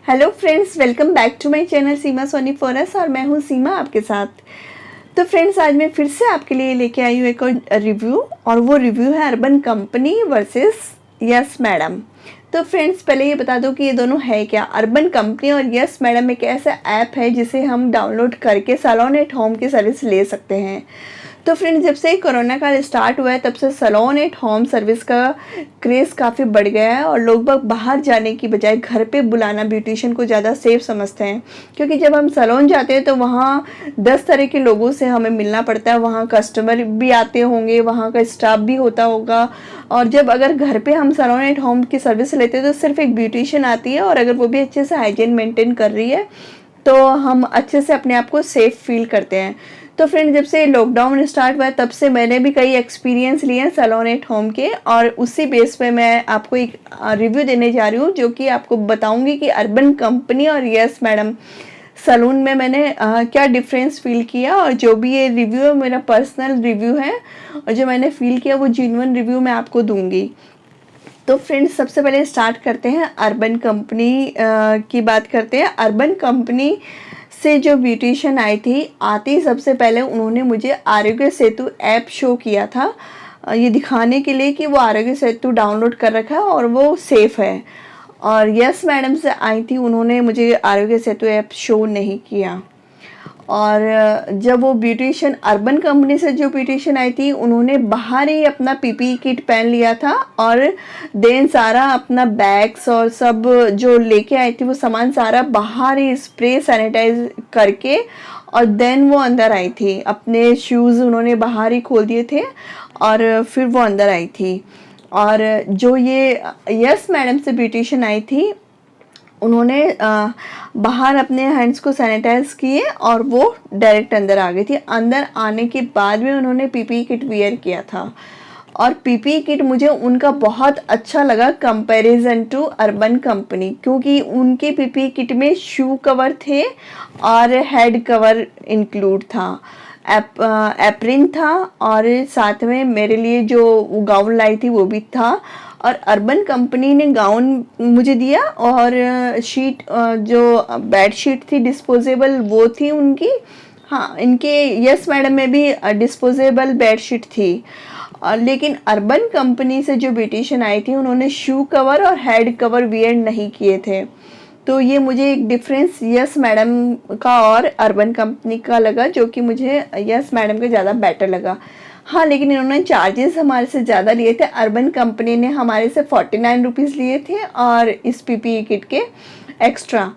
Hello friends, welcome back to my channel Seema Soni फॉरस और मैं हूँ सीमा आपके साथ। तो फ्रेंड्स, आज मैं फिर से आपके लिए लेके आई हूँ एक और रिव्यू, और वो रिव्यू है urban company versus yes madam. तो फ्रेंड्स, पहले ये बता दो कि ये दोनों है क्या। अर्बन कंपनी और यस मैडम एक ऐसा ऐप है जिसे हम डाउनलोड करके सैलून एट होम की सर्विस ले सकते हैं। तो फ्रेंड्स, जब से कोरोना काल स्टार्ट हुआ है तब से सैलून एट होम सर्विस का क्रेज़ काफ़ी बढ़ गया है और लोग बाहर जाने की बजाय घर पे बुलाना ब्यूटिशियन को ज़्यादा सेफ समझते हैं। क्योंकि जब हम सैलून जाते हैं तो वहाँ 10 तरह के लोगों से हमें मिलना पड़ता है, वहाँ कस्टमर भी आते होंगे, वहाँ का स्टाफ भी होता होगा। और जब अगर घर पे हम सैलून एट होम की सर्विस लेते हैं तो सिर्फ एक ब्यूटिशियन आती है, और अगर वो भी अच्छे से हाइजीन मेंटेन कर रही है तो हम अच्छे से अपने आप को सेफ फील करते हैं। तो फ्रेंड, जब से लॉकडाउन स्टार्ट हुआ है तब से मैंने भी कई एक्सपीरियंस लिए हैं सैलून एट होम के, और उसी बेस पे मैं आपको एक रिव्यू देने जा रही हूँ जो कि आपको बताऊंगी कि अर्बन कंपनी और यस मैडम सैलून में मैंने क्या डिफरेंस फील किया। और जो भी ये रिव्यू है मेरा पर्सनल रिव्यू है, और जो मैंने फील किया वो जेन्युइन रिव्यू मैं आपको दूंगी। तो फ्रेंड्स, सबसे पहले स्टार्ट करते हैं अर्बन कंपनी की बात करते हैं। अर्बन कंपनी से जो ब्यूटिशियन आई थी, आती सबसे पहले उन्होंने मुझे आरोग्य सेतु ऐप शो किया था, ये दिखाने के लिए कि वो आरोग्य सेतु डाउनलोड कर रखा है और वो सेफ़ है। और यस मैडम से आई थी, उन्होंने मुझे आरोग्य सेतु ऐप शो नहीं किया। और जब वो ब्यूटिशियन अर्बन कंपनी से जो ब्यूटिशियन आई थी, उन्होंने बाहर ही अपना पीपीई किट पहन लिया था, और देन सारा अपना बैग्स और सब जो लेके आई थी वो सामान सारा बाहर ही स्प्रे सैनिटाइज करके, और देन वो अंदर आई थी। अपने शूज़ उन्होंने बाहर ही खोल दिए थे और फिर वो अंदर आई थी। और जो ये यस मैडम से ब्यूटिशियन आई थी, उन्होंने बाहर अपने हैंड्स को सैनिटाइज किए और वो डायरेक्ट अंदर आ गई थी। अंदर आने के बाद में उन्होंने पीपीई किट वियर किया था, और पीपीई किट मुझे उनका बहुत अच्छा लगा कंपैरिजन टू अर्बन कंपनी, क्योंकि उनके पीपीई किट में शू कवर थे और हेड कवर इंक्लूड था, एप्रिन था, और साथ में मेरे लिए जो गाउन लाई थी वो भी था। और अर्बन कंपनी ने गाउन मुझे दिया, और शीट जो बेड शीट थी डिस्पोजेबल वो थी उनकी। हाँ, इनके यस मैडम में भी डिस्पोजेबल बेड शीट थी। लेकिन अर्बन कंपनी से जो ब्यूटिशियन आई थी, उन्होंने शू कवर और हेड कवर वियर नहीं किए थे। तो ये मुझे एक डिफरेंस यस मैडम का और अर्बन कंपनी का लगा, जो कि मुझे यस मैडम का ज़्यादा बेटर लगा। हाँ, लेकिन इन्होंने चार्जेस हमारे से ज़्यादा लिए थे। अर्बन कंपनी ने हमारे से 49 रुपीज़ लिए थे और इस पीपीई किट के एक्स्ट्रा,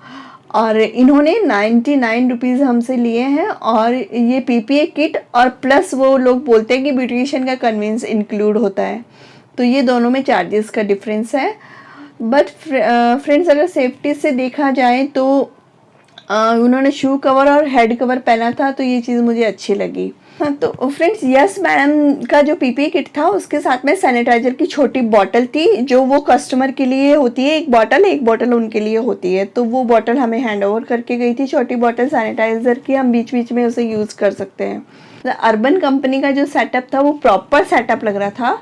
और इन्होंने 99 रुपीज़ हमसे लिए हैं। और ये पीपीई किट और प्लस वो लोग बोलते हैं कि ब्यूटिशियन का कन्वेंस इंक्लूड होता है, तो ये दोनों में चार्जेस का डिफरेंस है। बट फ्रेंड्स, अगर सेफ्टी से देखा जाए तो उन्होंने शू कवर और हेड कवर पहना था, तो ये चीज़ मुझे अच्छी लगी। हाँ, तो फ्रेंड्स, यस मैडम का जो पीपीई किट था उसके साथ में सैनिटाइज़र की छोटी बॉटल थी, जो वो कस्टमर के लिए होती है, एक बॉटल उनके लिए होती है। तो वो बॉटल हमें हैंड ओवर करके गई थी, छोटी बॉटल सैनिटाइज़र की, हम बीच बीच में उसे यूज़ कर सकते हैं। अर्बन कंपनी का जो सेटअप था वो प्रॉपर सेटअप लग रहा था,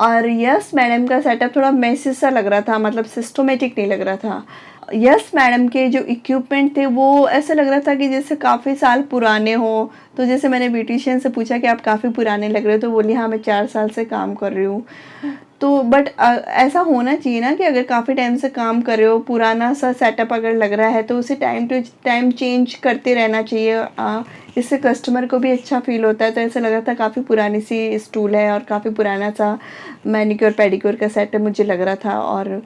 और यस मैडम का सेटअप थोड़ा मैसी सा लग रहा था, मतलब सिस्टमेटिक नहीं लग रहा था। यस मैडम के जो इक्विपमेंट थे वो ऐसा लग रहा था कि जैसे काफ़ी साल पुराने हो। तो जैसे मैंने ब्यूटिशियन से पूछा कि आप काफ़ी पुराने लग रहे हो, तो बोली हाँ, मैं 4 साल से काम कर रही हूँ। तो बट ऐसा होना चाहिए ना कि अगर काफ़ी टाइम से काम कर रहे हो, पुराना सा सेटअप अगर लग रहा है तो उसे टाइम टू टाइम चेंज करते रहना चाहिए। इससे कस्टमर को भी अच्छा फील होता है। तो ऐसा लग रहा था काफ़ी पुरानी सी स्टूल है और काफ़ी पुराना सा मैनिक्योर पेडिक्योर का सेटअप मुझे लग रहा था। और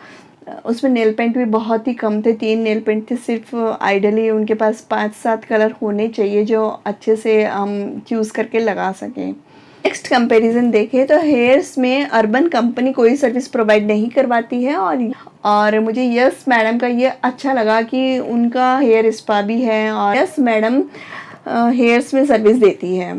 उसमें नेल पेंट भी बहुत ही कम थे, 3 नेल पेंट थे सिर्फ। आइडियली उनके पास 5-7 कलर होने चाहिए जो अच्छे से हम चूज़ करके लगा सकें। नेक्स्ट कंपैरिजन देखें तो हेयर्स में अर्बन कंपनी कोई सर्विस प्रोवाइड नहीं करवाती है, और मुझे यस मैडम का ये अच्छा लगा कि उनका हेयर स्पा भी है, और यस मैडम हेयर्स में सर्विस देती है।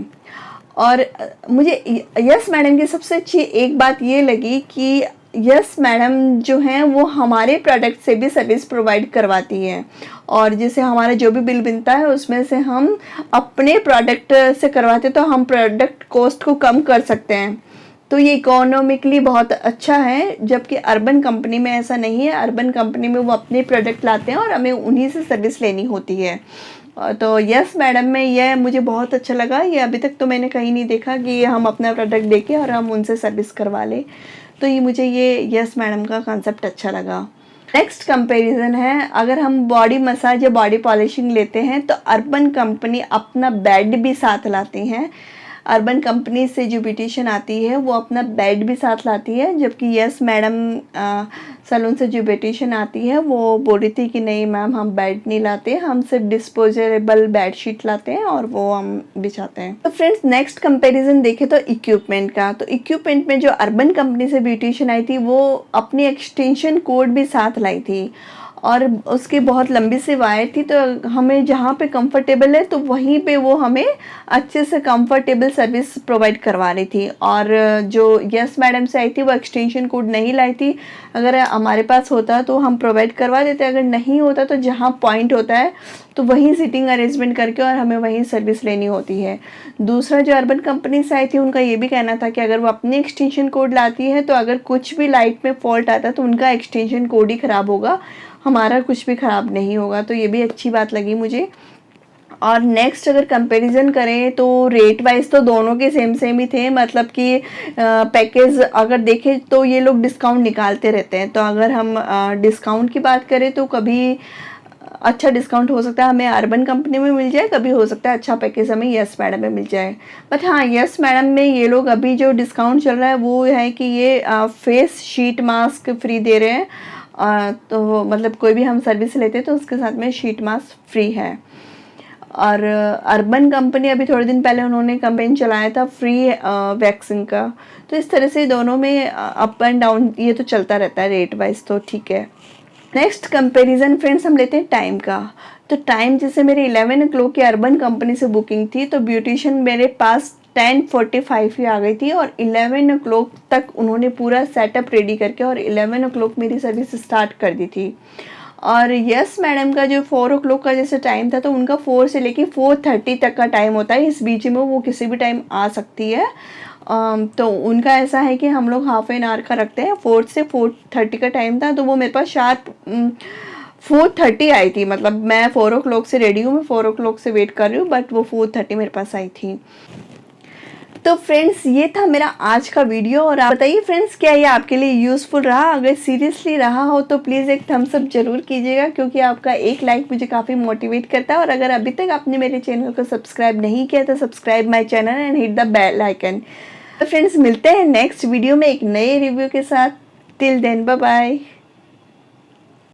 और मुझे यस मैडम की सबसे अच्छी एक बात ये लगी कि यस मैडम जो हैं वो हमारे प्रोडक्ट से भी सर्विस प्रोवाइड करवाती हैं, और जैसे हमारा जो भी बिल बनता है उसमें से हम अपने प्रोडक्ट से करवाते तो हम प्रोडक्ट कॉस्ट को कम कर सकते हैं। तो ये इकोनॉमिकली बहुत अच्छा है, जबकि अर्बन कंपनी में ऐसा नहीं है। अर्बन कंपनी में वो अपने प्रोडक्ट लाते हैं और हमें उन्हीं से सर्विस लेनी होती है। तो यस मैडम में यह मुझे बहुत अच्छा लगा। ये अभी तक तो मैंने कहीं नहीं देखा कि हम अपना प्रोडक्ट देके और हम उनसे सर्विस करवा लें। तो ये मुझे ये यस मैडम का कॉन्सेप्ट अच्छा लगा। नेक्स्ट कंपैरिजन है, अगर हम बॉडी मसाज या बॉडी पॉलिशिंग लेते हैं तो अर्बन कंपनी अपना बेड भी साथ लाती हैं। अर्बन कंपनी से जो ब्यूटिशियन आती है वो अपना बेड भी साथ लाती है, जबकि यस मैडम सैलून से जो ब्यूटिशियन आती है वो बोल रही थी कि नहीं मैम हम बेड नहीं लाते, हम सिर्फ डिस्पोजेबल बेड शीट लाते हैं और वो हम बिछाते हैं। तो फ्रेंड्स नेक्स्ट कंपैरिजन देखें तो इक्विपमेंट का। तो इक्विपमेंट में जो अर्बन कंपनी से ब्यूटिशियन आई थी वो अपनी एक्सटेंशन कोड भी साथ लाई थी और उसकी बहुत लंबी सी वायर थी, तो हमें जहाँ पे कंफर्टेबल है तो वहीं पे वो हमें अच्छे से कंफर्टेबल सर्विस प्रोवाइड करवा रही थी। और जो यस मैडम से आई थी वो एक्सटेंशन कोड नहीं लाई थी। अगर हमारे पास होता तो हम प्रोवाइड करवा देते, अगर नहीं होता तो जहाँ पॉइंट होता है तो वहीं सीटिंग अरेंजमेंट करके और हमें वहीं सर्विस लेनी होती है। दूसरा जो अर्बन कंपनी से आई थी उनका ये भी कहना था कि अगर वो अपनी एक्सटेंशन कोड लाती है तो अगर कुछ भी लाइट में फॉल्ट आता तो उनका एक्सटेंशन कोड ही ख़राब होगा, हमारा कुछ भी ख़राब नहीं होगा। तो ये भी अच्छी बात लगी मुझे। और नेक्स्ट अगर कंपैरिजन करें तो रेट वाइज तो दोनों के सेम ही थे, मतलब कि पैकेज अगर देखें तो ये लोग डिस्काउंट निकालते रहते हैं। तो अगर हम डिस्काउंट की बात करें तो कभी अच्छा डिस्काउंट हो सकता है हमें अर्बन कंपनी में मिल जाए, कभी हो सकता है अच्छा पैकेज हमें यस मैडम में मिल जाए। बट हाँ, यस मैडम में ये लोग अभी जो डिस्काउंट चल रहा है वो है कि ये फेस शीट मास्क फ्री दे रहे हैं। तो मतलब कोई भी हम सर्विस लेते हैं तो उसके साथ में शीट मास्क फ्री है। और अर्बन कंपनी अभी थोड़े दिन पहले उन्होंने कैंपेन चलाया था फ्री वैक्सीन का। तो इस तरह से दोनों में अप एंड डाउन ये तो चलता रहता है रेट वाइज, तो ठीक है। नेक्स्ट कंपैरिजन फ्रेंड्स हम लेते हैं टाइम का। तो टाइम जैसे मेरे 11 o'clock की अर्बन कंपनी से बुकिंग थी तो ब्यूटिशियन मेरे पास 10:45 ही आ गई थी और 11 o'clock तक उन्होंने पूरा सेटअप रेडी करके और 11 o'clock मेरी सर्विस स्टार्ट कर दी थी। और यस मैडम का जो 4 o'clock का जैसे टाइम था तो उनका 4 से लेके 4:30 तक का टाइम होता है, इस बीच में वो किसी भी टाइम आ सकती है। तो उनका ऐसा है कि हम लोग हाफ एन आवर का रखते हैं। 4 से 4:30 का टाइम था तो वो मेरे पास शार्प 4:30 आई थी। मतलब मैं 4 o'clock से रेडी हूँ, मैं 4 o'clock से वेट कर रही हूँ, बट वो 4:30 मेरे पास आई थी। तो फ्रेंड्स ये था मेरा आज का वीडियो। और आप बताइए फ्रेंड्स क्या ये आपके लिए यूज़फुल रहा? अगर सीरियसली रहा हो तो प्लीज़ एक थम्स अप जरूर कीजिएगा, क्योंकि आपका एक लाइक मुझे काफ़ी मोटिवेट करता है। और अगर अभी तक आपने मेरे चैनल को सब्सक्राइब नहीं किया तो subscribe my channel and hit the bell icon. तो फ्रेंड्स मिलते हैं नेक्स्ट वीडियो में एक नए रिव्यू के साथ। Till then bye bye.